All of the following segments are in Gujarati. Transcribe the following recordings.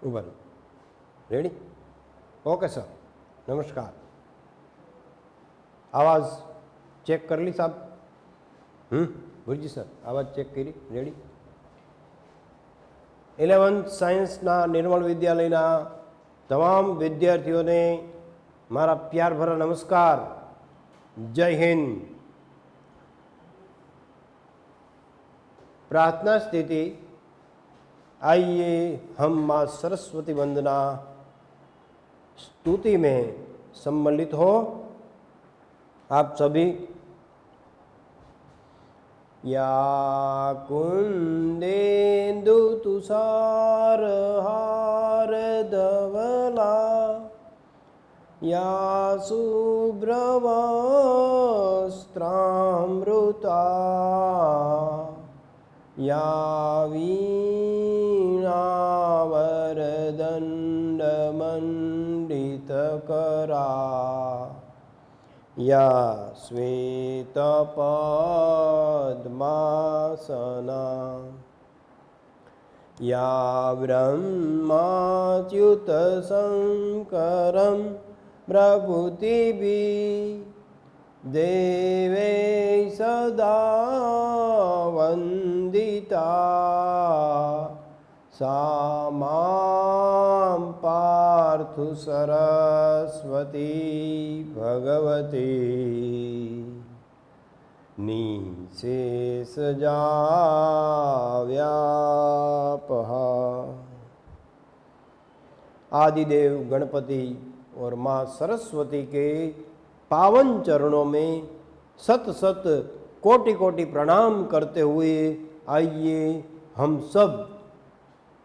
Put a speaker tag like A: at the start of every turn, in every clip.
A: ऊपर रेडी ओके सर नमस्कार आवाज़ चेक कर ली साहब गुरुजी सर आवाज़ चेक करी रेडी 11th साइंसना निर्मल विद्यालयना तमाम विद्यार्थीओने मारा प्यार भरा नमस्कार जय हिंद। प्रार्थना स्थिति। आइए हम माँ सरस्वती वंदना स्तुति में सम्मिलित हो। आप सभी या कुंदेन्दु तुषार हार धवला या शुभ्रवस्त्रामृता या वीणावरदण्डमण्डितकरा या श्वेतपद्मासना या ब्रह्माच्युतशङ्करं प्रभृतिभिः देवै सदा वन्दिता सा मां पार्थु सरस्वती भगवती निशेषजाव्यापः। आदिदेव गणपति और माँ सरस्वती के पावन चरणों में सत सत कोटि कोटि प्रणाम करते हुए आइए हम सब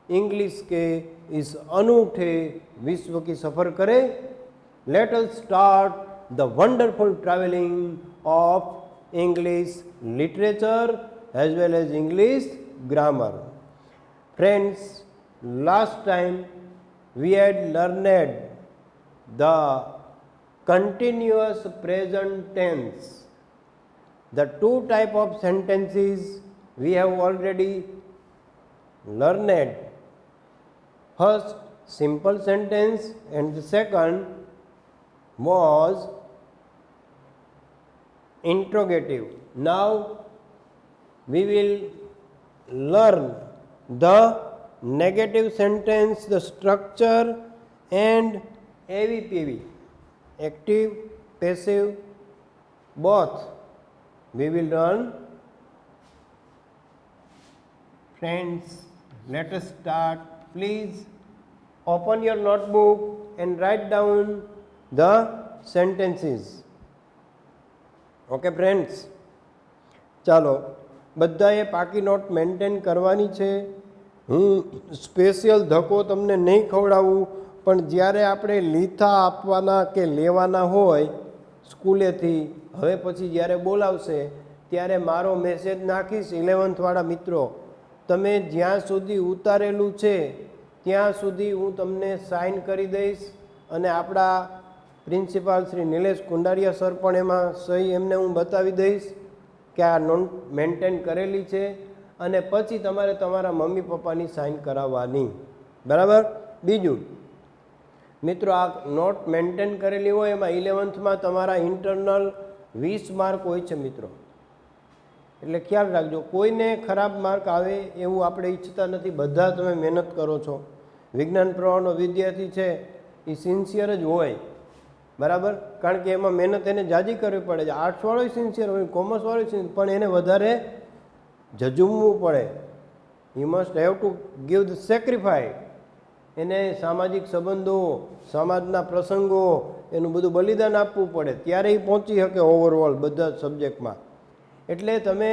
A: इंग्लिश के इस अनूठे विश्व की सफ़र करें। Let us start the wonderful travelling of English literature as well as English grammar. Friends, last time we had learned the continuous present tense. The two type of sentences we have already learned. First, simple sentence, and the second was interrogative. Now we will learn the negative sentence, the structure, and AVPV, active, passive, both we will learn. Friends, let us start. Please open your notebook and write down the sentences. Okay friends, ચાલો બધાએ પાકી નોટ મેન્ટેન કરવાની છે. હું સ્પેશિયલ ધક્કો તમને નહીં ખવડાવું, પણ જ્યારે આપણે લીથા આપવાના કે લેવાના હોય સ્કૂલેથી, હવે પછી જ્યારે બોલાવશે ત્યારે મારો મેસેજ નાખીશ 11th વાળા મિત્રો, તમે જ્યાં સુધી ઉતારેલું છે ત્યાં સુધી હું તમને સાઇન કરી દઈશ અને આપણા પ્રિન્સિપાલ શ્રી નિલેશ કુંડારિયા સર પણ એમાં સહી એમને હું બતાવી દઈશ કે આ નોટ મેન્ટેન કરેલી છે, અને પછી તમારે તમારા મમ્મી પપ્પાની સાઇન કરાવવાની. બરાબર. બીજું મિત્રો, આ નોટ મેન્ટેન કરેલી હોય એમાં 11thમાં તમારા ઇન્ટરનલ 20 માર્ક હોય છે મિત્રો, એટલે ખ્યાલ રાખજો. કોઈને ખરાબ માર્ક આવે એવું આપણે ઈચ્છતા નથી, બધા તમે મહેનત કરો છો. વિજ્ઞાન પ્રવાહનો વિદ્યાર્થી છે એ સિન્સિયર જ હોય, બરાબર, કારણ કે એમાં મહેનત એને જાજી કરવી પડે છે. આર્ટ્સવાળો સિન્સિયર હોય, કોમર્સવાળો સિન્સિયર, પણ એને વધારે ઝઝૂમવું પડે. You must have to give the sacrifice. એને સામાજિક સંબંધો, સમાજના પ્રસંગો, એનું બધું બલિદાન આપવું પડે, ત્યારે એ પહોંચી શકે ઓવરઓલ બધા સબ્જેક્ટમાં. એટલે તમે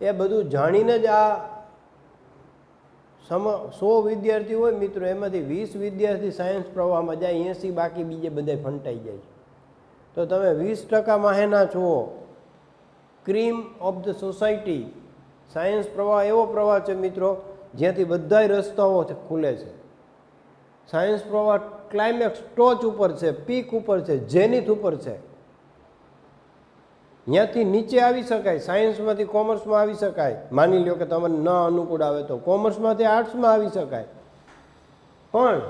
A: એ બધું જાણીને જ આ 100 વિદ્યાર્થી હોય મિત્રો, એમાંથી 20 વિદ્યાર્થી સાયન્સ પ્રવાહમાં જાય, 80 બાકી બીજે બધા ફંટાઈ જાય. તો તમે 20% માહેના છો. Cream of the society. Science પ્રવાહ એવો પ્રવાહ છે મિત્રો જ્યાંથી બધા રસ્તાઓ ખુલે છે. સાયન્સ પ્રવાહ ક્લાઇમેક્સ ટોચ ઉપર છે, પીક ઉપર છે, જેનિથ ઉપર છે. ત્યાંથી નીચે આવી શકાય, સાયન્સમાંથી કોમર્સમાં આવી શકાય. માની લો કે તમને ન અનુકૂળ આવે તો કોમર્સમાંથી આર્ટ્સમાં આવી શકાય. પણ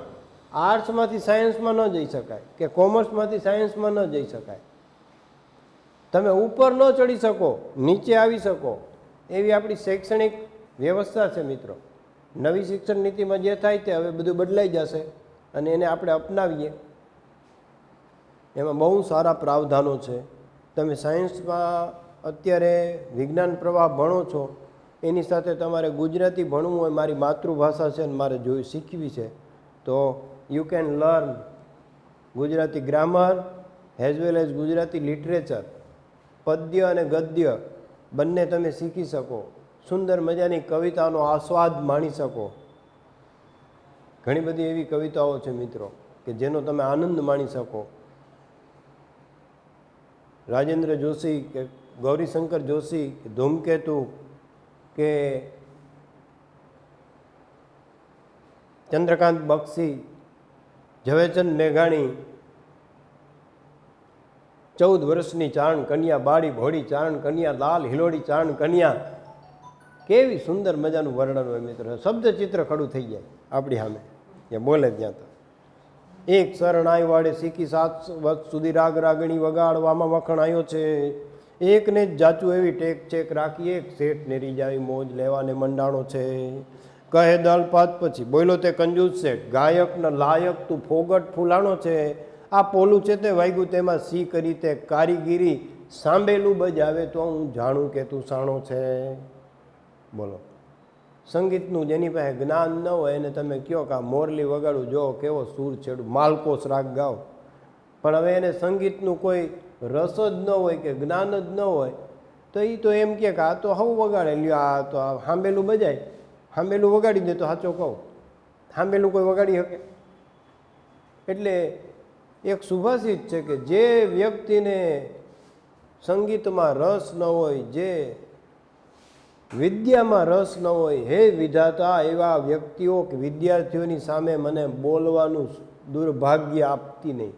A: આર્ટ્સમાંથી સાયન્સમાં ન જઈ શકાય કે કોમર્સમાંથી સાયન્સમાં ન જઈ શકાય. તમે ઉપર ન ચડી શકો, નીચે આવી શકો એવી આપણી શૈક્ષણિક વ્યવસ્થા છે મિત્રો. નવી શિક્ષણ નીતિમાં જે થાય તે હવે બધું બદલાઈ જશે અને એને આપણે અપનાવીએ. એમાં બહુ સારા પ્રાવધાનો છે. તમે સાયન્સમાં અત્યારે વિજ્ઞાન પ્રવાહ ભણો છો, એની સાથે તમારે ગુજરાતી ભણવું હોય, મારી માતૃભાષા છે અને મારે શીખવી છે, તો you can learn Gujarati grammar as well as Gujarati literature. પદ્ય અને ગદ્ય બંને તમે શીખી શકો. સુંદર મજાની કવિતાનો આસ્વાદ માણી શકો. ઘણી બધી એવી કવિતાઓ છે મિત્રો કે જેનો તમે આનંદ માણી શકો. રાજેન્દ્ર જોશી કે ગૌરીશંકર જોશી કે ધૂમકેતુ કે ચંદ્રકાંત બક્ષી, ઝવેરચંદ મેઘાણી, 14 વર્ષની ચારણ કન્યા, બાળી ભોળી ચારણ કન્યા, લાલ હિલોડી ચારણ કન્યા, કેવી સુંદર મજાનું વર્ણન હોય મિત્રો. શબ્દ ચિત્ર ખડું થઈ જાય આપણી સામે ત્યાં બોલે ત્યાં તો. એક શરણાઈ વાળે શીખી 7 વર્ષ સુધી રાગ રાગણી વગાડવામાં વખણાયો છે. એકને જ જાચું એવી ટેક ચેક રાખી, એક શેઠ ને રીજાવી મોજ લેવાને મંડાણો છે. કહે દલપાત પછી બોલો તે કંજૂસ શેઠ, ગાયક ન લાયક તું ફોગટ ફૂલાણો છે. આ પોલું છે તે વાગ્યું તેમાં સી કરી તે કારીગીરી, સાંભેલું બજાવે તો હું જાણું કે તું સાણો છે. બોલો, સંગીતનું જેની પાસે જ્ઞાન ન હોય એને તમે કહો કે આ મોરલી વગાડું, જો કેવો સૂર છેડું, માલકોસ રાગ ગાઓ, પણ હવે એને સંગીતનું કોઈ રસ જ ન હોય કે જ્ઞાન જ ન હોય તો એ તો એમ કે આ તો હવું વગાડે, લ્યો આ તો આ સાંભેલું બજાય, સાંભેલું વગાડી દે તો સાચો કહું, સાંભેલું કોઈ વગાડી શકે? એટલે એક સુભાષિત છે કે જે વ્યક્તિને સંગીતમાં રસ ન હોય, જે વિદ્યામાં રસ ન હોય, હે વિધાતા એવા વ્યક્તિઓ કે વિદ્યાર્થીઓની સામે મને બોલવાનું દુર્ભાગ્ય આપતી નહીં.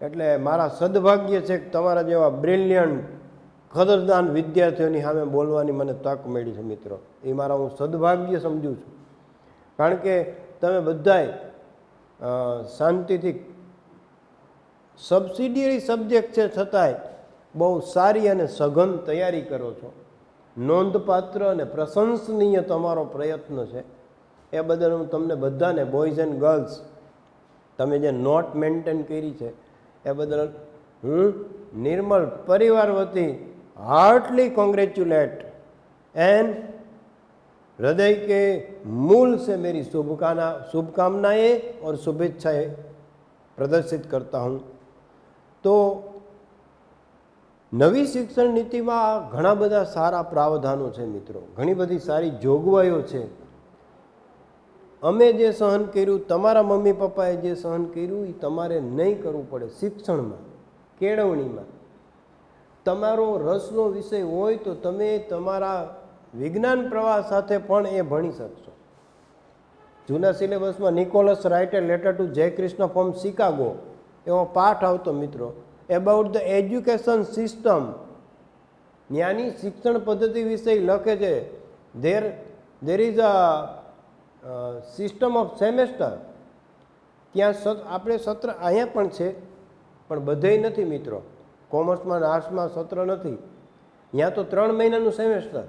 A: એટલે મારા સદભાગ્ય છે કે તમારા જેવા બ્રિલિયન્ટ કદરદાન વિદ્યાર્થીઓની સામે બોલવાની મને તક મળી છે મિત્રો. એ મારા હું સદભાગ્ય સમજું છું. કારણ કે તમે બધાય શાંતિથી, સબસિડિયરી સબ્જેક્ટ છે છતાંય બહુ સારી અને સઘન તૈયારી કરો છો. નોંધપાત્ર અને પ્રશંસનીય તમારો પ્રયત્ન છે. એ બદલ હું તમને બધાને, બોયઝ એન્ડ ગર્લ્સ, તમે જે નોટ મેન્ટેન કરી છે એ બદલ હું નિર્મલ પરિવાર વતી हार्टली कॉन्ग्रेचुलेट एंड हृदय के मूल से मेरी शुभकामनाएं और शुभेच्छाएं प्रदर्शित करता हूँ. तो नवी शिक्षण नीति में घणा बधा सारा प्रावधानों है मित्रों, घणी बधी सारी जोगवाईओ है. अमे जे सहन कर्युं, तमारा मम्मी पप्पाए जे सहन कर्युं ए तमारे नहीं करवुं पड़े. शिक्षण में, केळवणी में તમારો રસનો વિષય હોય તો તમે તમારા વિજ્ઞાન પ્રવાહ સાથે પણ એ ભણી શકશો. જૂના સિલેબસમાં નિકોલસ રાઇટે લેટર ટુ જય કૃષ્ણ ફ્રોમ શિકાગો એવો પાઠ આવતો મિત્રો, એબાઉટ ધ એજ્યુકેશન સિસ્ટમ. ત્યાંની શિક્ષણ પદ્ધતિ વિશે લખે છે. There is a system of semester. ત્યાં આપણે સત્ર અહીંયા પણ છે પણ બધે નથી મિત્રો. કોમર્સમાં આર્ટ્સમાં સત્ર નથી. ત્યાં તો 3 મહિનાનું સેમેસ્ટર,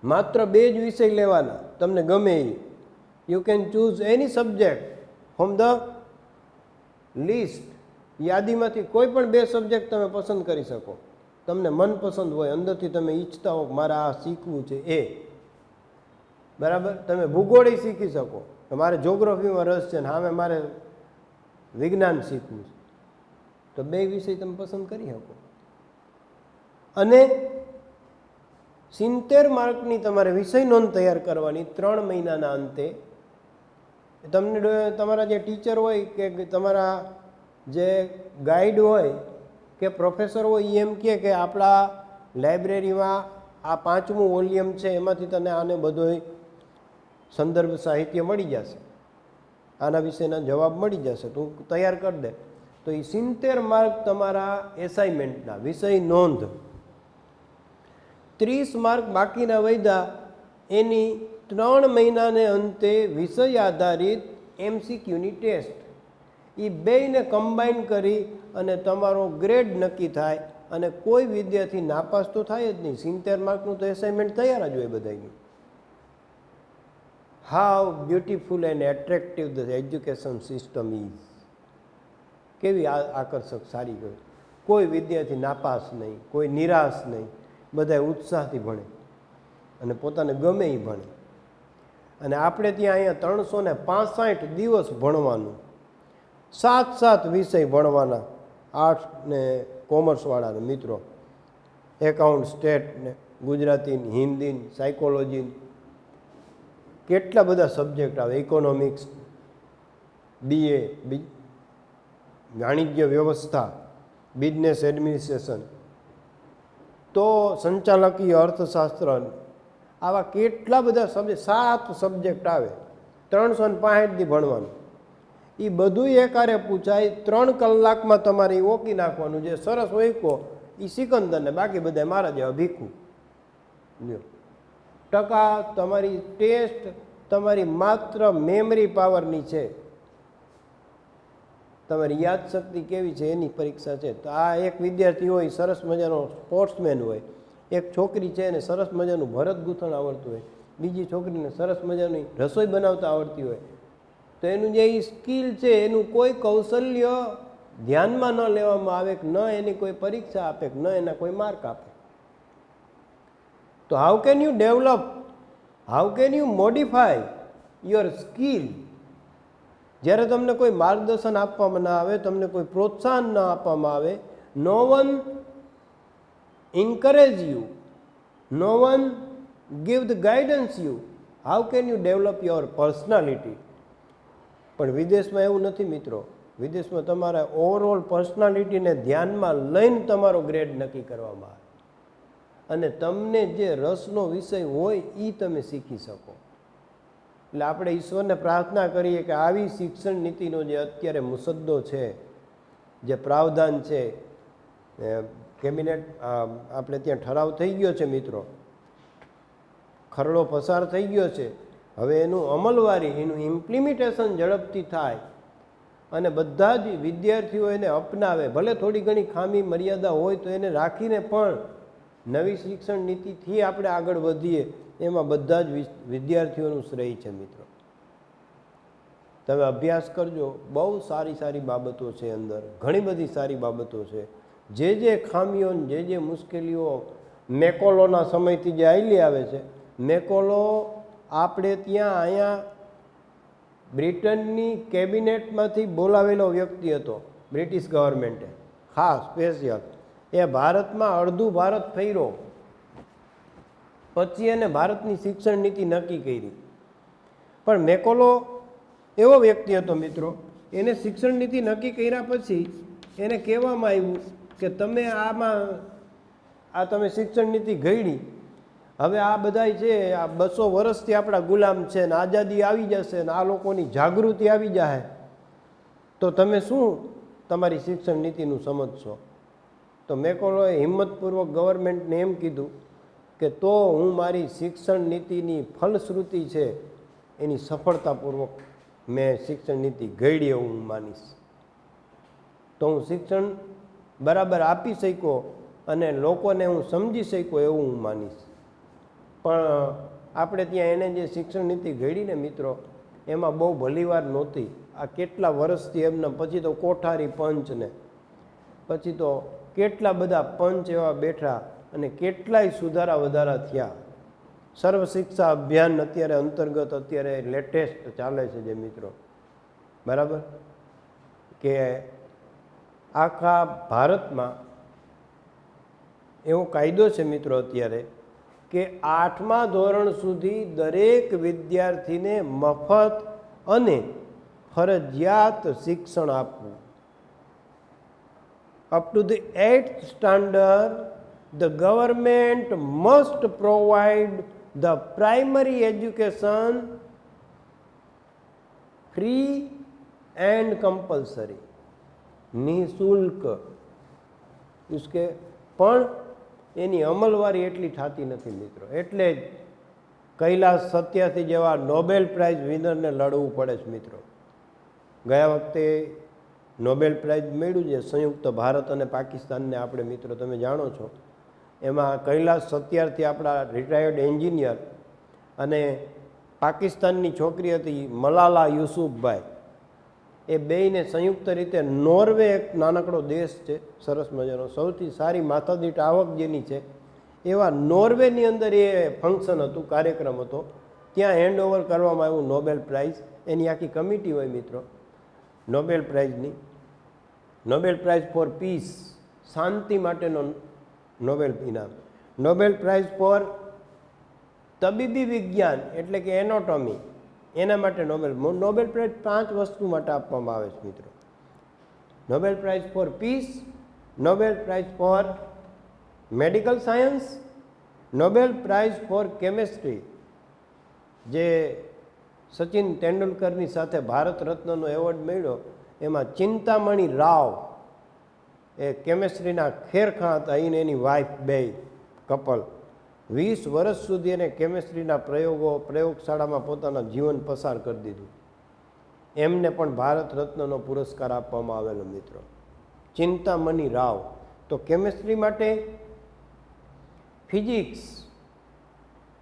A: માત્ર 2 જ વિષય લેવાના, તમને ગમે એ. You can choose any subject from the list. યાદીમાંથી કોઈ પણ 2 સબ્જેક્ટ તમે પસંદ કરી શકો, તમને મનપસંદ હોય, અંદરથી તમે ઈચ્છતા હો મારે આ શીખવું છે એ. બરાબર. તમે ભૂગોળ શીખી શકો, મારે જોગ્રાફીમાં રસ છે ને સામે મારે વિજ્ઞાન શીખવું છે, તો 2 વિષય તમે પસંદ કરી શકો. અને 70 માર્કની તમારે વિષય નોંધ તૈયાર કરવાની 3 મહિનાના અંતે. તમને તમારા જે ટીચર હોય કે તમારા જે ગાઈડ હોય કે પ્રોફેસર હોય એ એમ કે આપણા લાઇબ્રેરીમાં આ 5મું વોલ્યુમ છે, એમાંથી તને આને બધો સંદર્ભ સાહિત્ય મળી જશે, આના વિશેના જવાબ મળી જશે, તું તૈયાર કરી દે. તો એ 70 માર્ક તમારા એસાઇનમેન્ટના વિષય નોંધ. 30 માર્ક બાકીના વૈધા એની 3 મહિનાને અંતે વિષય આધારિત MCQની ટેસ્ટ, એ બેયને કમ્બાઈન કરી અને તમારો ગ્રેડ નક્કી થાય. અને કોઈ વિદ્યાર્થી નાપાસ તો થાય જ નહીં. 70 માર્કનું તો એસાઇનમેન્ટ તૈયાર જ હોય બધાનું. How beautiful and attractive the education system is. કેવી આકર્ષક સારી ગઈ. કોઈ વિદ્યાર્થી નાપાસ નહીં, કોઈ નિરાશ નહીં, બધા ઉત્સાહથી ભણે અને પોતાને ગમે એ ભણે. અને આપણે ત્યાં અહીંયા 365 દિવસ ભણવાનું, 7 વિષય ભણવાના. આર્ટ્સ ને કોમર્સવાળાને મિત્રો, એકાઉન્ટ, સ્ટેટ ને ગુજરાતી, હિન્દી, સાયકોલોજી, કેટલા બધા સબ્જેક્ટ આવે. ઇકોનોમિક્સ, BA, વાણિજ્ય વ્યવસ્થા, બિઝનેસ એડમિનિસ્ટ્રેશન, તો સંચાલકીય અર્થશાસ્ત્ર, આવા કેટલા બધા સબ્જેક્ટ, 7 સબ્જેક્ટ આવે. 365 દી ભણવાનું. એ બધું એકારે પૂછાય. 3 કલાકમાં તમારે ઓકી નાખવાનું. જે સરસ ઓયકો એ સિકંદરને, બાકી બધા મારા જેવા ભીખું. ટકા તમારી ટેસ્ટ તમારી માત્ર મેમરી પાવરની છે, તમારી યાદશક્તિ કેવી છે એની પરીક્ષા છે. તો આ એક વિદ્યાર્થી હોય સરસ મજાનો સ્પોર્ટ્સમેન હોય, એક છોકરી છે એને સરસ મજાનું ભરત ગૂંથણ આવડતું હોય, બીજી છોકરીને સરસ મજાની રસોઈ બનાવતા આવડતી હોય, તો એનું જે સ્કિલ છે એનું કોઈ કૌશલ્ય ધ્યાનમાં ન લેવામાં આવે, કે ન એની કોઈ પરીક્ષા આપે, કે ન એના કોઈ માર્ક આપે. તો how can you develop, how can you modify your skill? જ્યારે તમને કોઈ માર્ગદર્શન આપવામાં ના આવે, તમને કોઈ પ્રોત્સાહન ન આપવામાં આવે, નો one encourage you, no one give the guidance you, how can you develop your personality? પણ વિદેશમાં એવું નથી મિત્રો. વિદેશમાં તમારા ઓવરઓલ પર્સનાલિટીને ધ્યાનમાં લઈને તમારો ગ્રેડ નક્કી કરવામાં આવે અને તમને જે રસનો વિષય હોય એ તમે શીખી શકો. એટલે આપણે ઈશ્વરને પ્રાર્થના કરીએ કે આવી શિક્ષણ નીતિનો જે અત્યારે મુસદ્દો છે, જે પ્રાવધાન છે, કેબિનેટ આપણે ત્યાં ઠરાવ થઈ ગયો છે મિત્રો, ખરડો પસાર થઈ ગયો છે. હવે એનું અમલવારી, એનું ઇમ્પ્લિમેન્ટેશન ઝડપથી થાય અને બધા જ વિદ્યાર્થીઓ એને અપનાવે. ભલે થોડી ઘણી ખામી મર્યાદા હોય તો એને રાખીને પણ નવી શિક્ષણ નીતિથી આપણે આગળ વધીએ, એમાં બધા જ વિદ્યાર્થીઓનું શ્રેય છે મિત્રો. તમે અભ્યાસ કરજો, બહુ સારી સારી બાબતો છે અંદર, ઘણી બધી સારી બાબતો છે. જે ખામીઓ, જે મુશ્કેલીઓ મેકોલોના સમયથી જે આવેલી આવે છે, મેકોલો આપણે ત્યાં અહીંયા બ્રિટનની કેબિનેટમાંથી બોલાવેલો વ્યક્તિ હતો, બ્રિટિશ ગવર્મેન્ટે ખાસ સ્પેશિયલ. એ ભારતમાં અડધું ભારત ફર્યો, પછી એને ભારતની શિક્ષણ નીતિ નક્કી કરી. પણ મેકોલો એવો વ્યક્તિ હતો મિત્રો, એને શિક્ષણ નીતિ નક્કી કર્યા પછી એને કહેવામાં આવ્યું કે તમે તમે શિક્ષણ નીતિ ઘડી, હવે આ બધા છે આ 200 વર્ષથી આપણા ગુલામ છે ને આઝાદી આવી જશે ને આ લોકોની જાગૃતિ આવી જાય, તો તમે શું તમારી શિક્ષણ નીતિનું સમજશો? તો મેકોલોએ હિંમતપૂર્વક ગવર્મેન્ટને એમ કીધું કે તો હું મારી શિક્ષણ નીતિની ફલશ્રુતિ છે એની સફળતાપૂર્વક મેં શિક્ષણ નીતિ ઘડી એવું હું માનીશ. તો હું શિક્ષણ બરાબર આપી શક્યો અને લોકોને હું સમજી શક્યો એવું હું માનીશ. પણ આપણે ત્યાં એને જે શિક્ષણ નીતિ ઘડીને મિત્રો, એમાં બહુ ભલીવાર નહોતી. આ કેટલા વર્ષથી એમને, પછી તો કોઠારી પંચ ને પછી તો કેટલા બધા પંચ એવા બેઠા અને કેટલાય સુધારા વધારા થયા. સર્વ શિક્ષા અભિયાન અત્યારે અંતર્ગત અત્યારે લેટેસ્ટ ચાલે છે જે મિત્રો, બરાબર, કે આખા ભારતમાં એવો કાયદો છે મિત્રો અત્યારે કે 8મા ધોરણ સુધી દરેક વિદ્યાર્થીને મફત અને ફરજિયાત શિક્ષણ આપવું. Up to the 8th standard the government must provide the primary education free and compulsory, નિઃશુલ્ક. પણ એની અમલવારી એટલી થતી નથી મિત્રો. એટલે જ કૈલાસ સત્યાર્થી જેવા નોબેલ પ્રાઇઝ વિનરને લડવું પડે છે મિત્રો. ગયા વખતે નોબેલ પ્રાઇઝ મળ્યું છે સંયુક્ત ભારત અને પાકિસ્તાનને, આપણે મિત્રો તમે જાણો છો. એમાં કૈલાસ સત્યાર્થી આપણા રિટાયર્ડ એન્જિનિયર અને પાકિસ્તાનની છોકરી હતી મલાલા યુસુફભાઈ, એ બેયને સંયુક્ત રીતે નોર્વે એક નાનકડો દેશ છે સરસ મજાનો, સૌથી સારી માથાદીઠ આવક જેની છે એવા નોર્વેની અંદર એ ફંક્શન હતું, કાર્યક્રમ હતો. ત્યાં હેન્ડઓવર કરવામાં આવ્યું નોબેલ પ્રાઇઝ. એની આખી કમિટી હોય મિત્રો નોબેલ પ્રાઇઝની. નોબેલ પ્રાઇઝ ફોર પીસ, શાંતિ માટેનો નોબેલ ઇનામ. નોબેલ પ્રાઇઝ ફોર તબીબી વિજ્ઞાન એટલે કે એનોટોમી, એના માટે નોબેલ પ્રાઇઝ 5 વસ્તુ માટે આપવામાં આવે છે મિત્રો. Nobel prize for peace, Nobel prize for medical science, Nobel prize for chemistry, જે સચિન તેંડુલકરની સાથે ભારત રત્નનો એવોર્ડ મળ્યો, એમાં ચિંતામણી રાવ એ કેમેસ્ટ્રીના ખેરખાં હતા, એને એની વાઇફ બે કપલ 20 વર્ષ સુધી એને કેમેસ્ટ્રીના પ્રયોગશાળામાં પોતાના જીવન પસાર કરી દીધું. એમને પણ ભારત રત્નનો પુરસ્કાર આપવામાં આવેલો મિત્રો, ચિંતામણી રાવ. તો કેમેસ્ટ્રી માટે, ફિઝિક્સ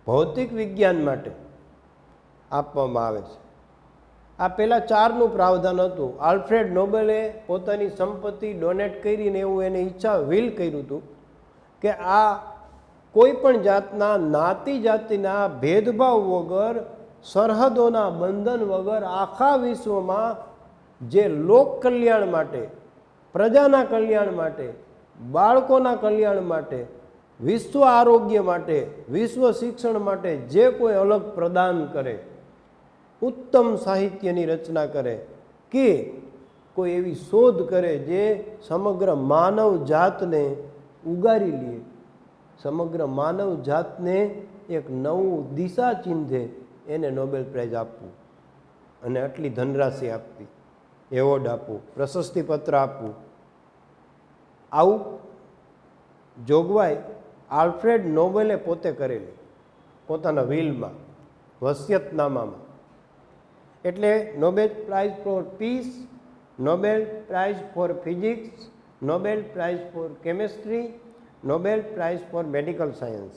A: ભૌતિક વિજ્ઞાન માટે આપવામાં આવે છે. આ પહેલાં 4નું પ્રાવધાન હતું. આલ્ફ્રેડ નોબેલે પોતાની સંપત્તિ ડોનેટ કરીને એવું એને ઈચ્છા વિલ કર્યું હતું કે આ કોઈ પણ જાતના નાતી જાતિના ભેદભાવ વગર, સરહદોના બંધન વગર આખા વિશ્વમાં જે લોક કલ્યાણ માટે, પ્રજાના કલ્યાણ માટે, બાળકોના કલ્યાણ માટે, વિશ્વ આરોગ્ય માટે, વિશ્વ શિક્ષણ માટે જે કોઈ અલગ પ્રદાન કરે, ઉત્તમ સાહિત્યની રચના કરે કે કોઈ એવી શોધ કરે જે સમગ્ર માનવ જાતને ઉગારી લે, સમગ્ર માનવ જાતને એક નવું દિશા ચિંધે, એને નોબેલ પ્રાઇઝ આપવું અને આટલી ધનરાશિ આપવી, એવોર્ડ આપવું, પ્રશસ્તિપત્ર આપવું. આવું જોગવાઈ આલ્ફ્રેડ નોબેલે પોતે કરેલી પોતાના વિલમાં, વસિયતનામામાં. એટલે Nobel prize for peace, Nobel prize for physics, Nobel prize for chemistry, Nobel prize for medical science.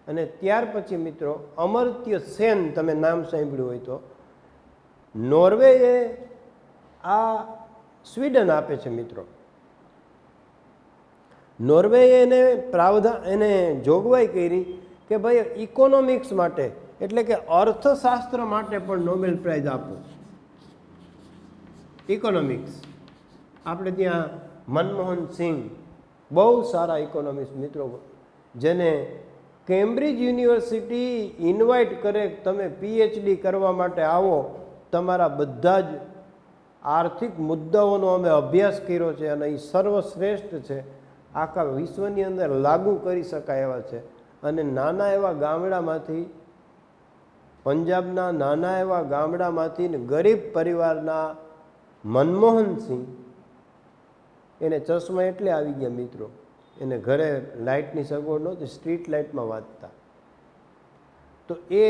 A: અને ત્યાર પછી મિત્રો અમર્ત્ય સેન, તમે નામ સાંભળ્યું હોય તો, નોર્વેએ આ સ્વીડન આપે છે મિત્રો. નોર્વેએ એને જોગવાઈ કરી કે ભાઈ ઇકોનોમિક્સ માટે એટલે કે અર્થશાસ્ત્ર માટે પણ નોબેલ પ્રાઇઝ આપો. ઇકોનોમિક્સ આપણે ત્યાં મનમોહન સિંહ બહુ સારા ઇકોનોમિક્સ મિત્રો, જેને કેમ્બ્રિજ યુનિવર્સિટી ઇન્વાઇટ કરે, તમે પીએચડી કરવા માટે આવો, તમારા બધા જ આર્થિક મુદ્દાઓનો અમે અભ્યાસ કર્યો છે અને એ સર્વશ્રેષ્ઠ છે, આખા વિશ્વની અંદર લાગુ કરી શકાય એવા છે. અને નાના એવા ગામડામાંથી, પંજાબના નાના એવા ગામડામાંથી ને ગરીબ પરિવારના મનમોહનસિંહ, એને ચશ્મા એટલે આવી ગયા મિત્રો, એને ઘરે લાઇટની સગવડ નહોતી, સ્ટ્રીટ લાઇટમાં વાંચતા. તો એ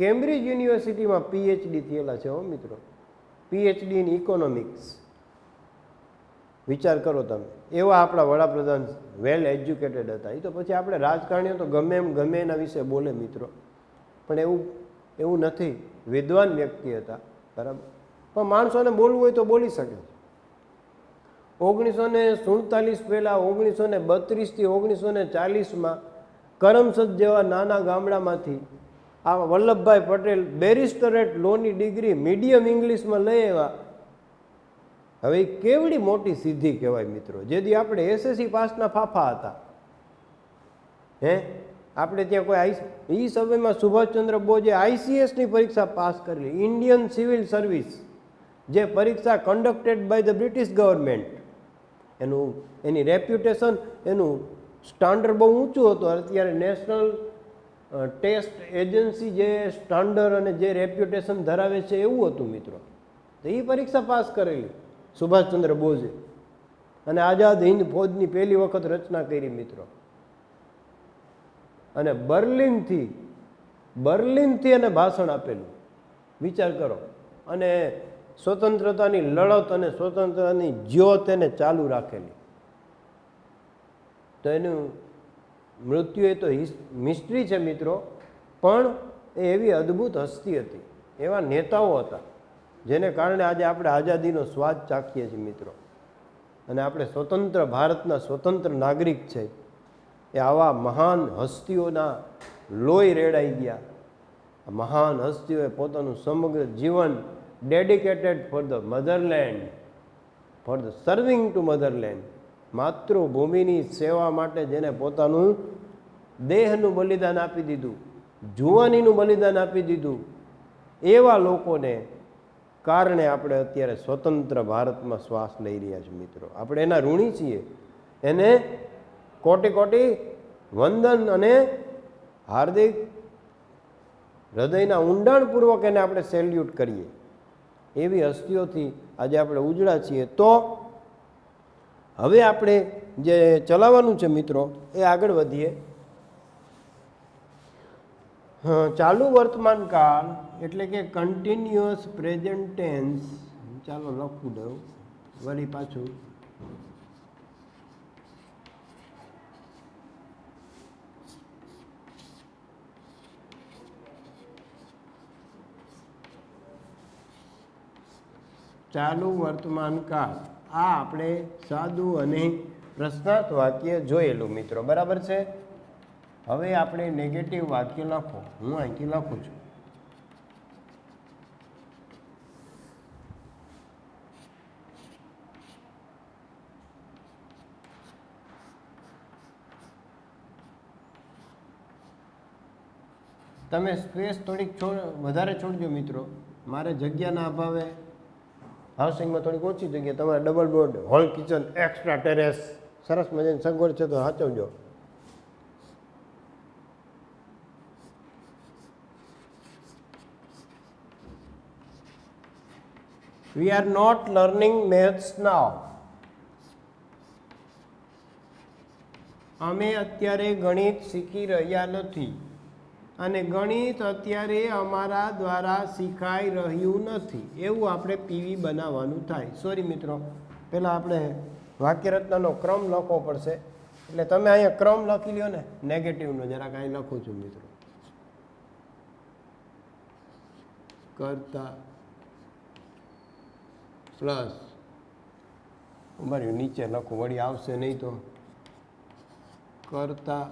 A: કેમ્બ્રિજ યુનિવર્સિટીમાં પીએચડી થયેલા છે હો મિત્રો, પીએચડી ઇન ઇકોનોમિક્સ. વિચાર કરો તમે, એવા આપણા વડાપ્રધાન વેલ એજ્યુકેટેડ હતા. એ તો પછી આપણે રાજકારણીઓ તો ગમે એમ ગમે એના વિશે બોલે મિત્રો, પણ એવું નથી, વિદ્વાન વ્યક્તિ હતા બરાબર. પણ માણસોને બોલવું હોય તો બોલી શકે. 1947 પહેલાં 1932 થી 1940 કરમસદ જેવા નાના ગામડામાંથી આ વલ્લભભાઈ પટેલ બેરિસ્ટરેટ લોની ડિગ્રી મીડિયમ ઇંગ્લિશમાં લઈ આવ્યા. હવે એ કેવડી મોટી સિદ્ધિ કહેવાય મિત્રો, જેથી આપણે એસએસસી પાસના ફાફા હતા. આપણે ત્યાં કોઈ એ સમયમાં સુભાષચંદ્ર બોઝે આઈસીએસની પરીક્ષા પાસ કરેલી, ઇન્ડિયન સિવિલ સર્વિસ, જે પરીક્ષા conducted by the British government. એની રેપ્યુટેશન, એનું સ્ટાન્ડર્ડ બહુ ઊંચું હતું. અત્યારે નેશનલ ટેસ્ટ એજન્સી જે સ્ટાન્ડર્ડ અને જે રેપ્યુટેશન ધરાવે છે એવું હતું મિત્રો. તો એ પરીક્ષા પાસ કરેલી સુભાષચંદ્ર બોઝે, અને આઝાદ હિન્દ ફૌજની પહેલી વખત રચના કરી મિત્રો. અને બર્લિનથી બર્લિનથી એને ભાષણ આપેલું, વિચાર કરો. અને સ્વતંત્રતાની લડત અને સ્વતંત્રતાની જ્યોત એને ચાલુ રાખેલી. તો એનું મૃત્યુ એ તો મિસ્ટ્રી છે મિત્રો, પણ એ એવી અદ્ભુત હસ્તી હતી, એવા નેતાઓ હતા જેને કારણે આજે આપણે આઝાદીનો સ્વાદ ચાખીએ છીએ મિત્રો. અને આપણે સ્વતંત્ર ભારતના સ્વતંત્ર નાગરિક છે. એ આવા મહાન હસ્તીઓના લોહી રેડાઈ ગયા. મહાન હસ્તીઓએ પોતાનું સમગ્ર જીવન dedicated for the motherland, for the serving to motherland, માતૃભૂમિની સેવા માટે જેને પોતાનું દેહનું બલિદાન આપી દીધું, જુવાનીનું બલિદાન આપી દીધું, એવા લોકોને કારણે આપણે અત્યારે સ્વતંત્ર ભારતમાં શ્વાસ લઈ રહ્યા છીએ મિત્રો. આપણે એના ઋણી છીએ. એને કોટી કોટી વંદન અને હાર્દિક હૃદયના ઊંડાણપૂર્વક એને આપણે સેલ્યુટ કરીએ. એવી હસ્તીઓથી આજે આપણે ઉજળા છીએ. તો હવે આપણે જે ચલાવવાનું છે મિત્રો એ આગળ વધીએ. ચાલુ વર્તમાન કાળ એટલે કે કન્ટિન્યુઅસ પ્રેઝન્ટ ટેન્સ. ચાલો લખું દઉં વળી પાછું. ચાલુ વર્તમાન કાળ આ આપણે સાદું અને પ્રશ્નાર્થ વાક્ય જોયેલું મિત્રો, બરાબર છે. હવે આપણે નેગેટિવ વાક્ય લખો. હું અહીંથી લખું છું. તમે સ્પેસ થોડીક વધારે છોડજો મિત્રો. મારે જગ્યાના અભાવે હાઉસિંગમાં થોડીક ઓછી જગ્યા, તમારે double board, hall kitchen, extra terrace, સરસ મજાની સગવડ છે તો સાચવજો. We are not learning maths now. અમે અત્યારે ગણિત શીખી રહ્યા નથી અને ગણિત અત્યારે અમારા દ્વારા શીખાઈ રહ્યું નથી. એવું આપણે પીવી બનાવવાનું થાય. સોરી મિત્રો, પહેલાં આપણે વાક્યરચનાનો ક્રમ લખવો પડશે. એટલે તમે અહીંયા ક્રમ લખી લ્યો ને, નેગેટિવનો જરાક અહીં લખું છું મિત્રો. કરતા પ્લસ ઉમાર્યું નીચે લખું, વળી આવશે નહીં તો. કરતા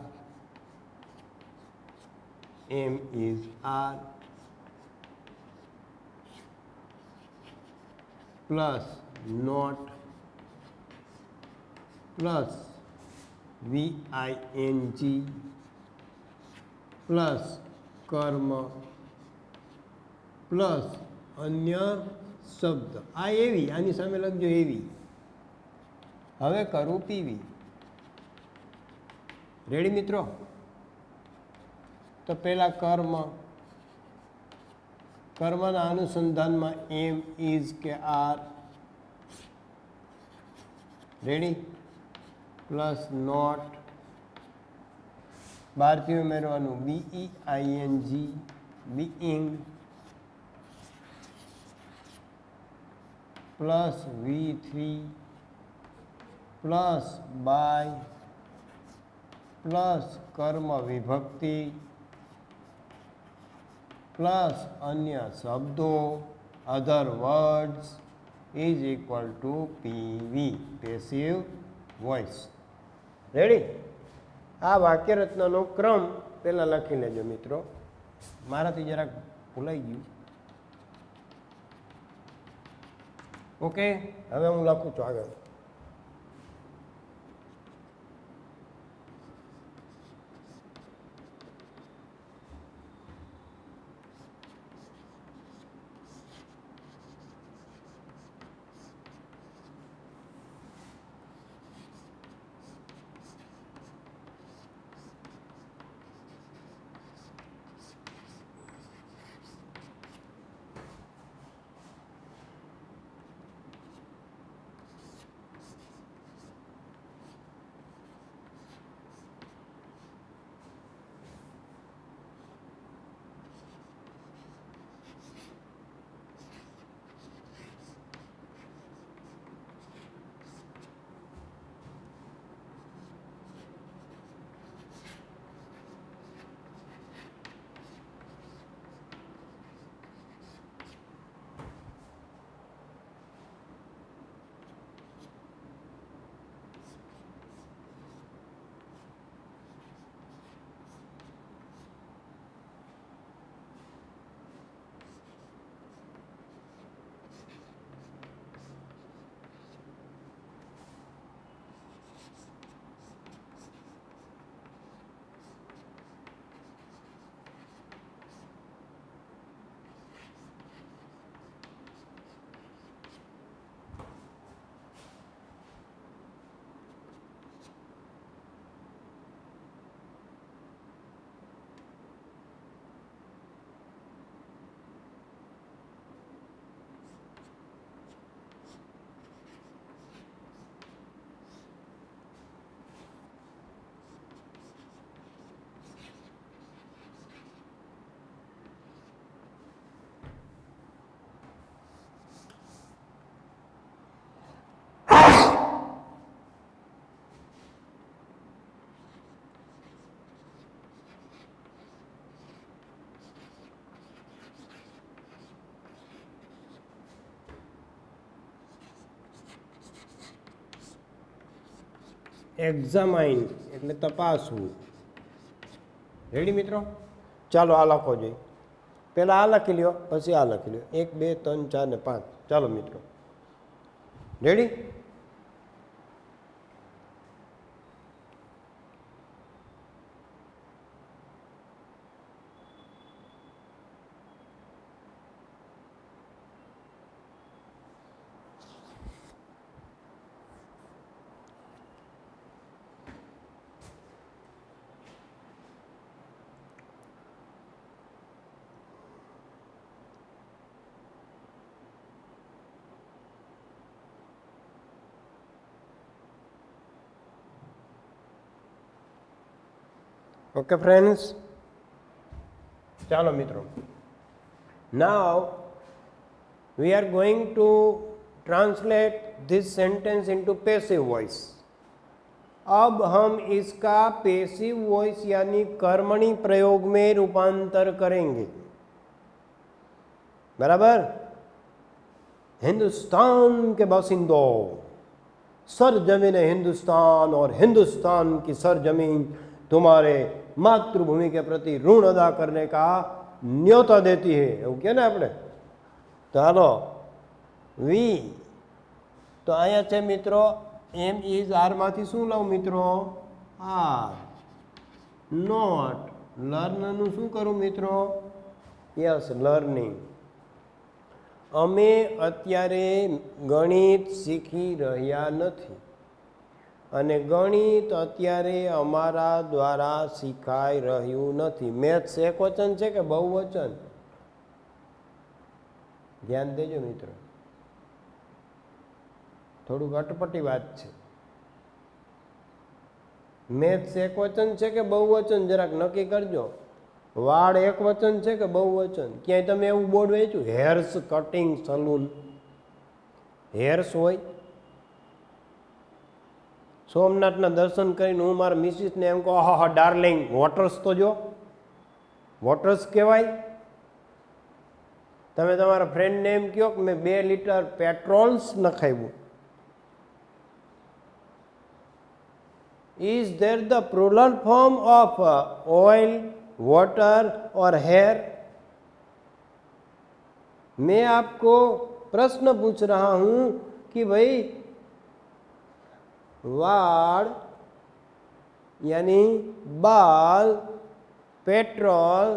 A: M is R plus not plus VING plus કર્મ પ્લસ અન્ય શબ્દ. આ એવી, આની સામે લખજો એવી. હવે કરું પીવી. રેડી મિત્રો? તો પહેલાં કર્મના અનુસંધાનમાં એમ ઇઝ કે આર, રેડી, પ્લસ નોટ, બહારથી ઉમેરવાનું BEING, being, plus V3 plus by plus કર્મ વિભક્તિ પ્લસ અન્ય શબ્દો, other words, is equal to PV, passive voice. Ready? આ વાક્યરચનાનો ક્રમ પહેલાં લખી લેજો મિત્રો. મારાથી જરાક ભૂલાઈ ગયું. ઓકે, હવે હું લખું છું આગળ. એક્ઝામાઇન એટલે તપાસવું. રેડી મિત્રો? ચાલો આ લખો જોઈએ. પહેલાં આ લખી લ્યો, પછી આ લખી લ્યો. 1 2 3 4 ને 5. ચાલો મિત્રો, ready? Okay friends, chalo mitro, now we are going to translate this sentence into passive voice. अब हम इसका पैसिव वॉइस यानी कर्मणी प्रयोग में रूपांतर करेंगे. बराबर? हिंदुस्तान के बासिंदों, सरजमीन हिंदुस्तान और हिंदुस्तान की सरजमीन तुम्हारे मातृभूमि के प्रति ऋण अदा करने का न्योता देती है. એવું કે ને આપણે. તો હાલો, વી તો અહીંયા છે મિત્રો એમ ઇઝ આર માંથી શું લઉં મિત્રો? આર. નોટ લર્નનું શું કરું મિત્રો? Yes, learning. અમે અત્યારે ગણિત શીખી રહ્યા નથી અને ગણિત અત્યારે અમારા દ્વારા શીખાઈ રહ્યું નથી. મેથ્સ એકવચન છે કે બહુવચન? ધ્યાન દેજો મિત્રો, થોડુંક અટપટી વાત છે. મેથ્સ એકવચન છે કે બહુવચન જરાક નક્કી કરજો. વાળ એકવચન છે કે બહુવચન? ક્યાંય તમે એવું બોર્ડ વેચ્યું હેર્સ કટિંગ સલૂન? હેર્સ હોય. સોમનાથના દર્શન કરીને હું મારા મિસિસને એમ કહું, હા હા ડાર્લિંગ વોટર્સ તો જો, વોટર્સ કહેવાય. તમે તમારા ફ્રેન્ડને એમ કહો કે મેં 2 લિટર પેટ્રોલ્સ નખાવ્યું. Is there the plural form of oil, water और हेयर? मैं आपको प्रश्न पूछ रहा हूं कि भाई वाड़ यानी बाल, पेट्रोल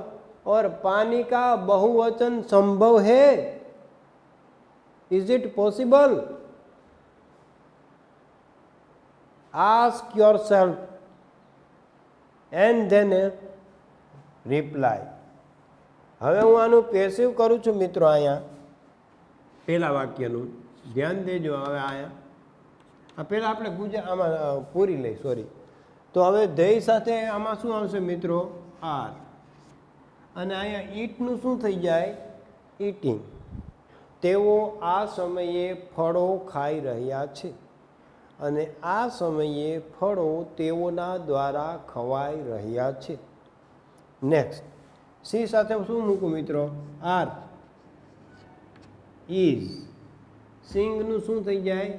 A: और पानी का बहुवचन संभव है? Is it possible? Ask yourself and then reply. હવે હું આનું પેસિવ કરું છું મિત્રો. અહીંયા પહેલા વાક્યનું ધ્યાન દેજો. હવે અહીંયા પહેલાં આપણે આમાં પૂરી લઈ, સોરી. તો હવે ધ્યેય સાથે આમાં શું આવશે મિત્રો? આર. અને અહીંયા ઈટનું શું થઈ જાય? ઈટિંગ. તેઓ આ સમયે ફળો ખાઈ રહ્યા છે અને આ સમયે ફળો તેઓના દ્વારા ખવાઈ રહ્યા છે. નેક્સ્ટ, સી સાથે શું મૂકું મિત્રો? આર. ઇઝ. સિંગનું શું થઈ જાય?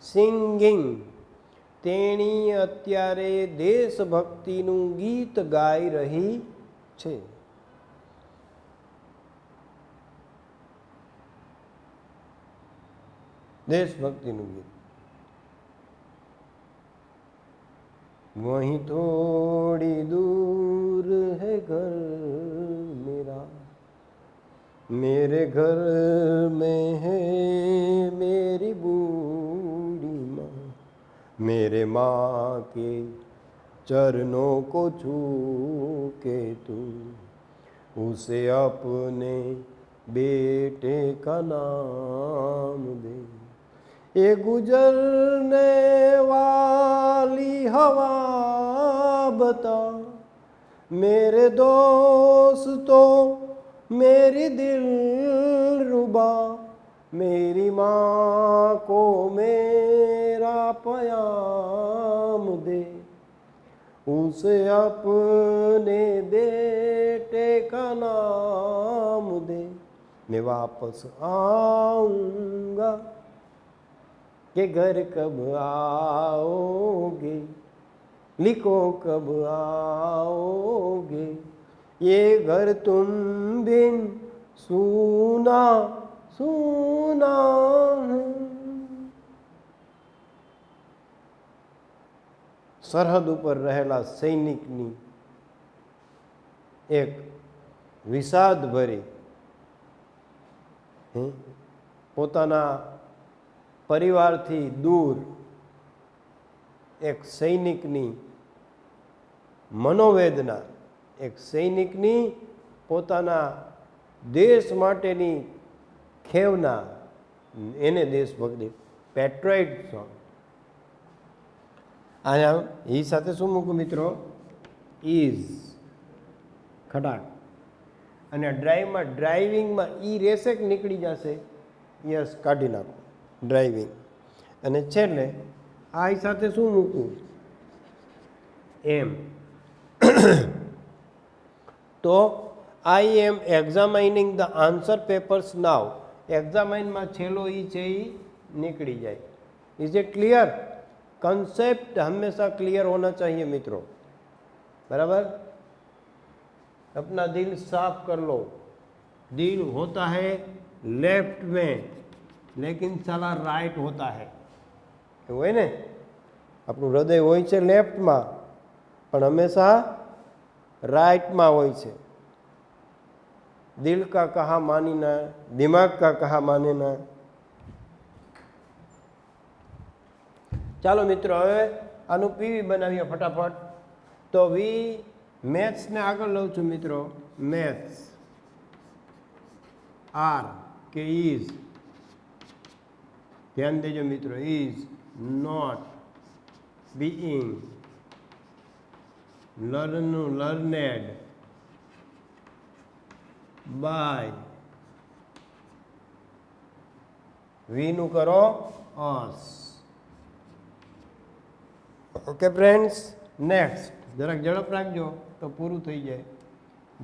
A: સિંગિંગ. તેણી અત્યારે દેશભક્તિનું ગીત ગાઈ રહી છે. દેશભક્તિનું ગીત. वहीं थोड़ी दूर है घर मेरा, मेरे घर में है मेरी बूढ़ी माँ, मेरे माँ के चरणों को छू के तू उसे अपने बेटे का नाम दे. ये गुजरने वाली हवा बता मेरे दोस्तों, मेरी दिलरुबा, मेरी माँ को मेरा प्याम दे. उसे अपने बेटे का नाम दे. मैं वापस आऊँगा कि घर कब आओगे, लिखो कब आओगे, ये घर तुम बिन सूना सूना है। સરહદ ઉપર રહેલા સૈનિકની એક વિષાદ ભરી પોતાના પરિવારથી દૂર એક સૈનિકની મનોવેદના, એક સૈનિકની પોતાના દેશ માટેની ખેવના, એને દેશભક્તિ, પેટ્રોઇટ સોંગ. આયા એ સાથે શું મૂકું મિત્રો? ઇઝ ખડાક. અને ડ્રાઈવમાં, ડ્રાઇવિંગમાં ઈ રહેશે કે નીકળી જશે? યસ, કાઢી નાખો ડ્રાઇવિંગ. અને છેલ્લે આ સાથે શું મૂકવું? એમ. તો આઈ એમ એક્ઝામાઇનિંગ ધ આન્સર પેપર્સ નાવ. એક્ઝામાઇનમાં છેલ્લો ઈ છે એ નીકળી જાય. Is it clear? कंसेप्ट हमेशा क्लियर होना चाहिए मित्रों, बराबर? अपना दिल साफ कर लो. दिल होता है लेफ्ट में, लेकिन साला राइट होता है. એવું હોય ને, આપણું હૃદય હોય છે લેફ્ટમાં, પણ હંમેશા રાइटમાં હોય છે. दिल का कहा मानी ना, दिमाग का कहा माने ना. ચાલો મિત્રો, હવે આનું પીવી બનાવીએ ફટાફટ. તો વી મેથ્સને આગળ લઉં છું મિત્રો. મેથ્સ આર કે ઇઝ, ધ્યાન દેજો મિત્રો. Is not being learned by, વીનું કરો અસ. ઓકે ફ્રેન્ડ્સ, નેક્સ્ટ જરાક ઝડપ રાખજો તો પૂરું થઈ જાય.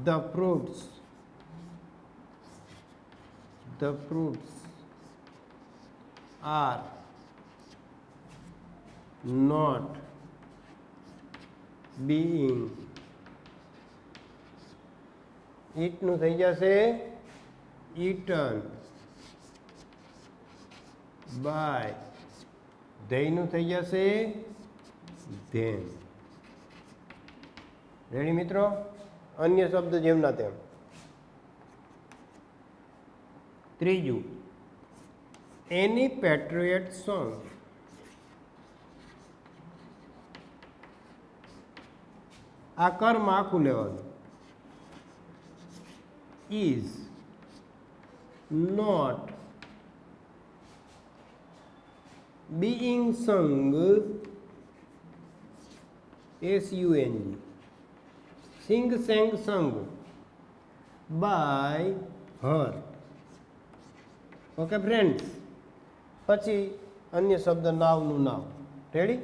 A: The fruits are not being, ઈટનું થઈ જશે ઈટન બાય, ધેયનું થઈ જશે ધેન. રેડી મિત્રો? અન્ય શબ્દ જેમના તેમ. ત્રીજું, એની પેટ્રિયટ સોંગ. આ કર્મ આખું લેવાનું. Is not being sung, SUNG, sing sang sung by her. Okay friends? પછી અન્ય શબ્દ નાવનું નાવ. રેડી?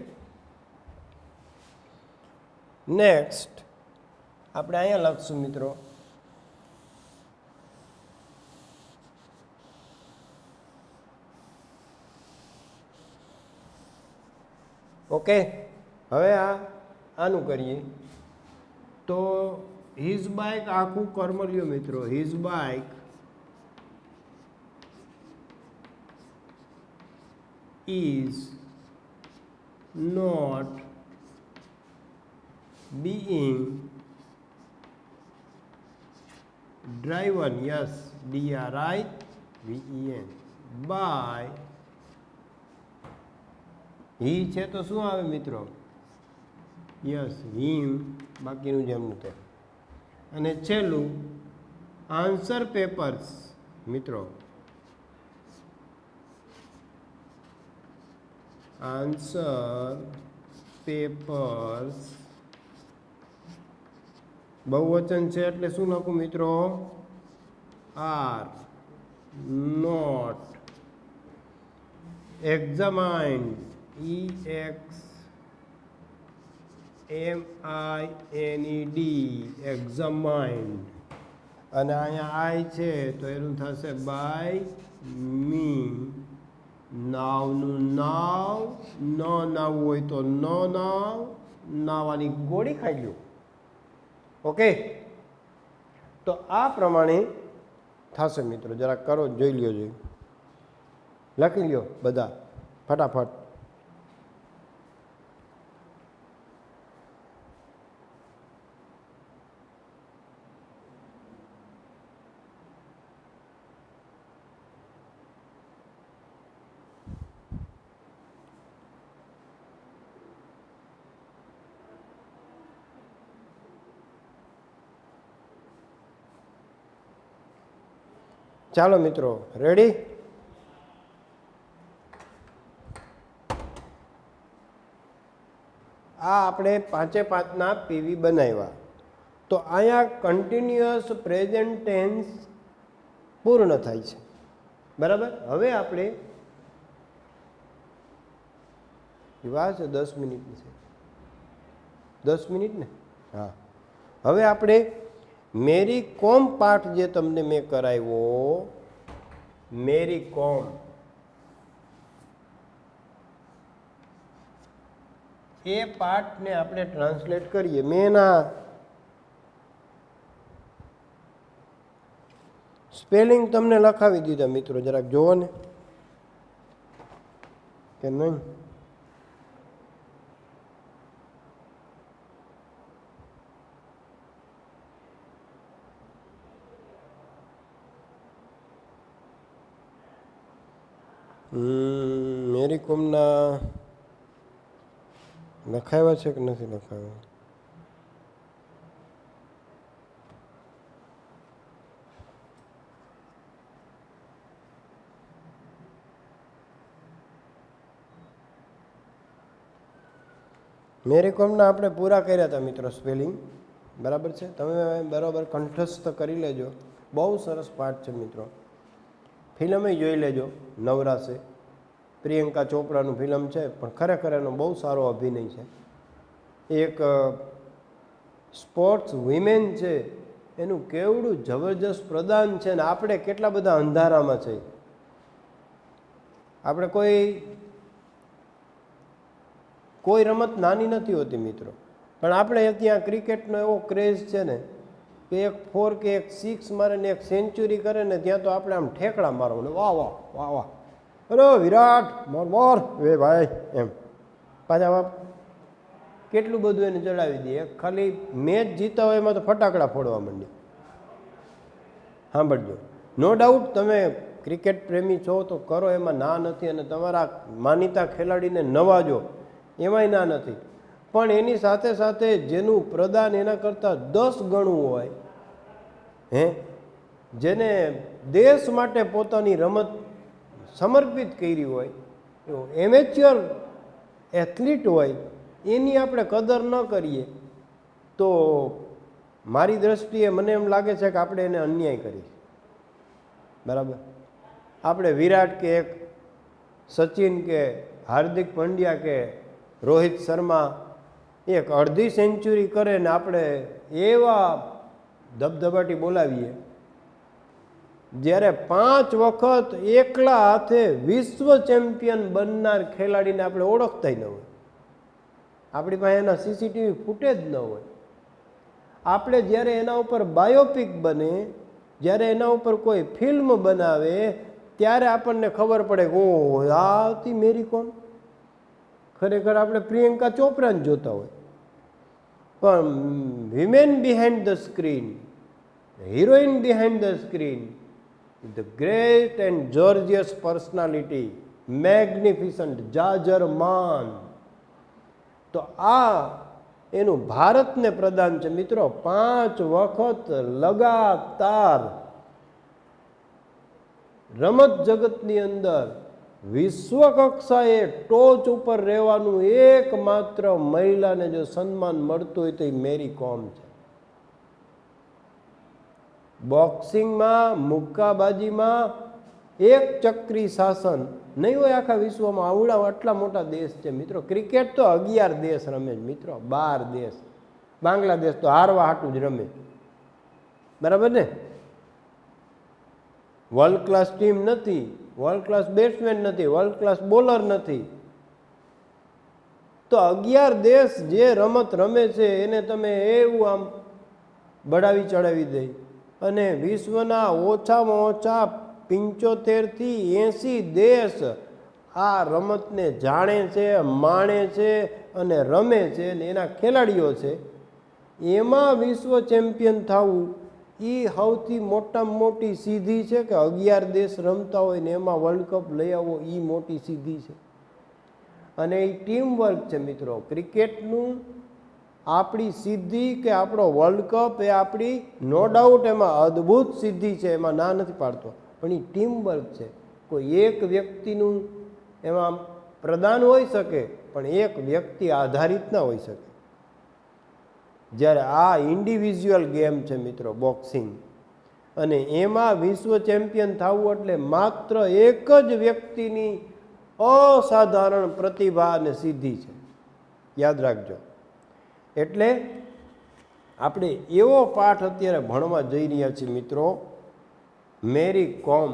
A: નેક્સ્ટ આપણે અહીંયા લખશું મિત્રો. ઓકે, હવે આનું કરીએ. તો હિઝ બાઇક આખું કર્મ લ્યો મિત્રો. His bike is not being driven, yes, DRIVEN, by, he છે તો શું આવે મિત્રો? યસ, હિમ, બાકીનું જેમનું તે. અને છેલ્લું આન્સર પેપર્સ મિત્રો. આન્સર પેપર્સ બહુવચન છે એટલે શું લખું મિત્રો? Are not examined, EXAMINED, examined. અને અહીંયા આઈ છે તો એનું થશે બાય મી નાવનું નાવ, ન નાવું હોય તો ન નાવ, નાવાની ગોળી ખાઈ લ્યો. ઓકે, તો આ પ્રમાણે થશે મિત્રો. જરાક કરો, જોઈ લ્યો. લખી લ્યો બધા ફટાફટ. ચાલો મિત્રો, રેડી? આ આપણે 5 પીવી બનાવ્યા. તો અહીંયા કન્ટિન્યુઅસ પ્રેઝન્ટ ટેન્સ પૂર્ણ થાય છે, બરાબર. હવે આપણે વાત છે 10 મિનિટની છે, 10 મિનિટ ને? હા. હવે આપણે મેરી કોમ પાઠ જે તમને મેં કરાવ્યો, મેરી કોમ, એ પાઠને આપણે ટ્રાન્સલેટ કરીએ. મેં એના સ્પેલિંગ તમને લખાવી દીધા મિત્રો, જરાક જોવો ને કે નહીં. મેરી કોમના લખાવ્યા છે કે નથી લખાવ્યા? મેરી કોમના આપણે પૂરા કર્યા હતા મિત્રો સ્પેલિંગ, બરાબર છે. તમે બરાબર કંઠસ્થ કરી લેજો. બહુ સરસ પાઠ છે મિત્રો. ફિલ્મે જોઈ લેજો, નવરાશે. પ્રિયંકા ચોપરાનું ફિલ્મ છે, પણ ખરેખર એનો બહુ સારો અભિનય છે. એક સ્પોર્ટ્સ વિમેન છે, એનું કેવડું જબરજસ્ત પ્રદાન છે. ને આપણે કેટલા બધા અંધારામાં છે. આપણે કોઈ રમત નાની નથી હોતી મિત્રો, પણ આપણે ત્યાં ક્રિકેટનો એવો ક્રેઝ છે ને કે એક 4 કે એક 6 મારે ને એક સેન્ચુરી કરે ને ત્યાં તો આપણે આમ ઠેકડા મારો ને વાહ વાહ વાહ વાહ, અરે વિરાટ મોર વે ભાઈ એમ. પાછા કેટલું બધું એને ચડાવી દઈએ. ખાલી મેચ જીતા હોય એમાં તો ફટાકડા ફોડવા માંડી. સાંભળજો, નો ડાઉટ તમે ક્રિકેટ પ્રેમી છો તો કરો, એમાં ના નથી. અને તમારા માનીતા ખેલાડીને નવાજો, એમાંય ના નથી. પણ એની સાથે સાથે જેનું પ્રદાન એના કરતાં 10 ગણું હોય, જેને દેશ માટે પોતાની રમત સમર્પિત કરી હોય, એવો એમેચ્યોર એથ્લીટ હોય, એની આપણે કદર ન કરીએ તો મારી દ્રષ્ટિએ મને એમ લાગે છે કે આપણે એને અન્યાય કરીએ. બરાબર. આપણે વિરાટ કે એક સચિન કે હાર્દિક પંડ્યા કે રોહિત શર્મા એક અડધી સેન્ચુરી કરે ને આપણે એવા ધબધબાટી બોલાવીએ, જ્યારે 5 વખત એકલા હાથે વિશ્વ ચેમ્પિયન બનનાર ખેલાડીને આપણે ઓળખતા ન હોય, આપણી પાસે એના સીસીટીવી ફૂટેજ ન હોય. આપણે જ્યારે એના ઉપર બાયોપિક બને, જ્યારે એના ઉપર કોઈ ફિલ્મ બનાવે, ત્યારે આપણને ખબર પડે કે ઓહ આ હતી મેરી કોમ. ખરેખર આપણે પ્રિયંકા ચોપરાને જોતા હોય, પણ women behind the screen, heroine behind the screen, the great and gorgeous personality, magnificent, જાજરમાન. તો આ એનું ભારતને પ્રદાન છે મિત્રો. 5 વખત લગાતાર રમત જગતની અંદર વિશ્વ કક્ષાએ ટોચ ઉપર રહેવાનું એકમાત્ર મહિલાને જો સન્માન મળતું હોય તો એ મેરી કોમ છે. બોક્સિંગમાં, મુક્કાબાજીમાં એક ચક્રી શાસન નહીં હોય આખા વિશ્વમાં. આટલા મોટા દેશ છે મિત્રો. ક્રિકેટ તો 11 દેશ રમે છે મિત્રો, 12 દેશ. બાંગ્લાદેશ તો હારવા હાટું જ રમે, બરાબર ને. વર્લ્ડ ક્લાસ ટીમ નથી. વર્લ્ડ ક્લાસ બેટ્સમેન નથી, વર્લ્ડ ક્લાસ બોલર નથી. તો 11 દેશ જે રમત રમે છે એને તમે એવું આમ બઢાવી ચડાવી દે, અને વિશ્વના ઓછામાં ઓછા 75 થી 80 દેશ આ રમતને જાણે છે, માણે છે અને રમે છે, અને એના ખેલાડીઓ છે. એમાં વિશ્વ ચેમ્પિયન થવું એ સૌથી મોટામાં મોટી સિદ્ધિ છે કે 11 દેશ રમતા હોય ને એમાં વર્લ્ડ કપ લઈ આવો, એ મોટી સિદ્ધિ છે. અને એ ટીમ વર્ક છે મિત્રો. ક્રિકેટનું આપણી સિદ્ધિ કે આપણો વર્લ્ડ કપ એ આપણી નો ડાઉટ એમાં અદ્ભુત સિદ્ધિ છે, એમાં ના નથી પાડતો, પણ એ ટીમ વર્ક છે. કોઈ એક વ્યક્તિનું એમાં પ્રદાન હોઈ શકે, પણ એક વ્યક્તિ આધારિત ના હોઈ શકે. જ્યારે આ ઇન્ડિવિજ્યુઅલ ગેમ છે મિત્રો, બોક્સિંગ, અને એમાં વિશ્વ ચેમ્પિયન થવું એટલે માત્ર એક જ વ્યક્તિની અસાધારણ પ્રતિભા અને સિદ્ધિ છે, યાદ રાખજો. એટલે આપણે એવો પાઠ અત્યારે ભણવા જઈ રહ્યા છીએ મિત્રો, મેરી કોમ.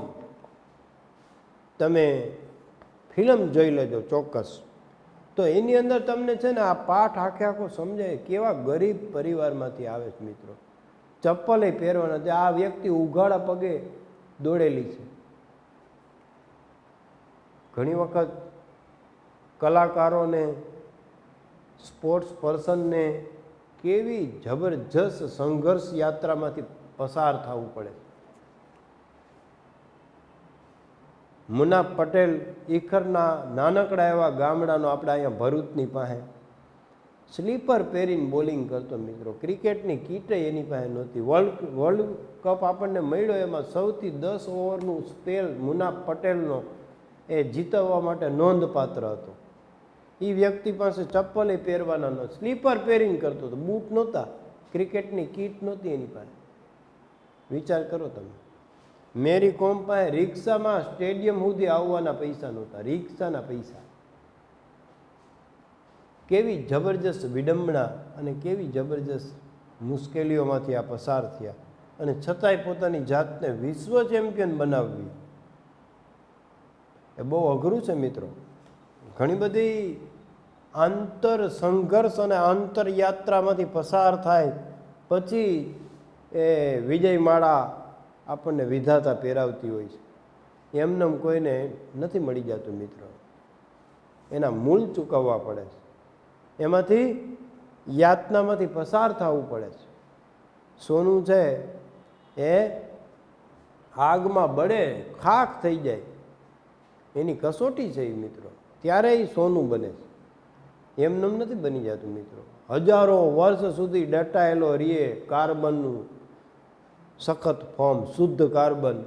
A: તમે ફિલ્મ જોઈ લેજો ચોક્કસ, તો એની અંદર તમને છે ને આ પાઠ આખો સમજાય. કેવા ગરીબ પરિવારમાંથી આવે છે મિત્રો, ચપ્પલે પહેરવા નથી. આ વ્યક્તિ ઉઘાડા પગે દોડેલી છે. ઘણી વખત કલાકારોને, સ્પોર્ટ્સ પર્સનને કેવી જબરજસ્ત સંઘર્ષ યાત્રામાંથી પસાર થવું પડે. મુના પટેલ ઈખરના નાનકડા એવા ગામડાનો, આપણે અહીંયા ભરૂચની પાસે, સ્લીપર પહેરીને બોલિંગ કરતો મિત્રો. ક્રિકેટની કીટે એની પાસે નહોતી. વર્લ્ડ કપ આપણને મળ્યો, એમાં સૌથી 10 ઓવરનું સ્પેલ મુના પટેલનો એ જીતવવા માટે નોંધપાત્ર હતો. એ વ્યક્તિ પાસે ચપ્પલે પહેરવાના નહોતા, સ્લીપર પહેરીને કરતો હતો, બૂટ નહોતા, ક્રિકેટની કીટ નહોતી એની પાસે. વિચાર કરો તમે. મેરી કોમ પાસે રિક્ષામાં સ્ટેડિયમ સુધી આવવાના પૈસા નહોતા, રિક્ષાના પૈસા. કેવી જબરજસ્ત વિડંબના અને કેવી જબરજસ્ત મુશ્કેલીઓમાંથી આ પસાર થયા, અને છતાંય પોતાની જાતને વિશ્વ ચેમ્પિયન બનાવવી એ બહુ અઘરું છે મિત્રો. ઘણી બધી આંતર સંઘર્ષ અને આંતર યાત્રામાંથી પસાર થાય પછી એ વિજયમાળા આપણને વિધાતા પહેરાવતી હોય છે. એમને કોઈને નથી મળી જતું મિત્રો, એના મૂળ ચૂકવવા પડે છે, એમાંથી યાતનામાંથી પસાર થવું પડે છે. સોનું છે એ આગમાં બળે ખાખ થઈ જાય, એની કસોટી છે એ મિત્રો, ત્યારે એ સોનું બને છે. એમને નથી બની જતું મિત્રો. હજારો વર્ષ સુધી દટાયેલો રહીએ કાર્બનનું સખત ફોર્મ, શુદ્ધ કાર્બન,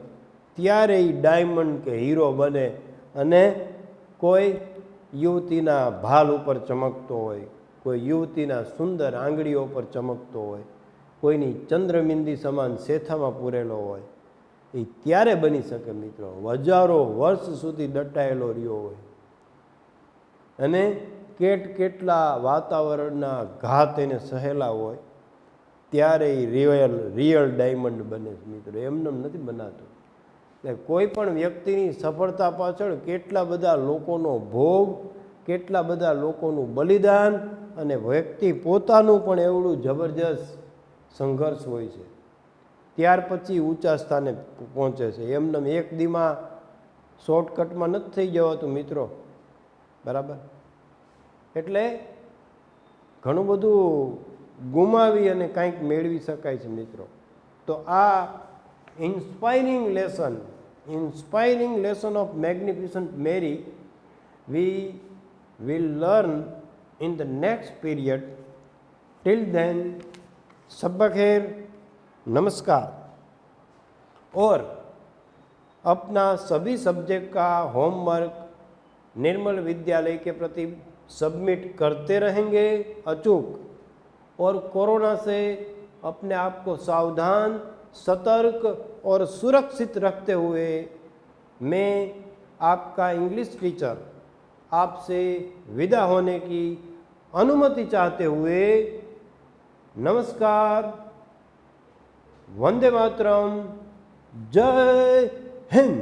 A: ત્યારે એ ડાયમંડ કે હીરો બને, અને કોઈ યુવતીના ભાલ ઉપર ચમકતો હોય, કોઈ યુવતીના સુંદર આંગળીઓ પર ચમકતો હોય, કોઈની ચંદ્રબિંદી સમાન શેથામાં પૂરેલો હોય, એ ત્યારે બની શકે મિત્રો. હજારો વર્ષ સુધી દટાયેલો રહ્યો હોય, અને કેટલા વાતાવરણના ઘાત એને સહેલા હોય, ત્યારે એ રિયલ ડાયમંડ બને છે મિત્રો. એમને નથી બનાતું. એટલે કોઈ પણ વ્યક્તિની સફળતા પાછળ કેટલા બધા લોકોનો ભોગ, કેટલા બધા લોકોનું બલિદાન, અને વ્યક્તિ પોતાનું પણ એવડું જબરજસ્ત સંઘર્ષ હોય છે. ત્યાર પછી ઊંચા સ્થાને પહોંચે છે. એમને એક દીમાં શોર્ટકટમાં નથી થઈ જવાતું મિત્રો, બરાબર. એટલે ઘણું બધું ગુમાવી અને કંઈક મેળવી શકાય છે મિત્રો. તો આ inspiring lesson of magnificent Mary we will learn in the next period. Till then, सब खैर, नमस्कार. और अपना सभी सब्जेक्ट का होमवर्क निर्मल विद्यालय के प्रति सबमिट करते रहेंगे अचूक, और कोरोना से अपने आप को सावधान, सतर्क और सुरक्षित रखते हुए मैं आपका इंग्लिश टीचर आपसे विदा होने की अनुमति चाहते हुए नमस्कार, वंदे मातरम, जय हिंद.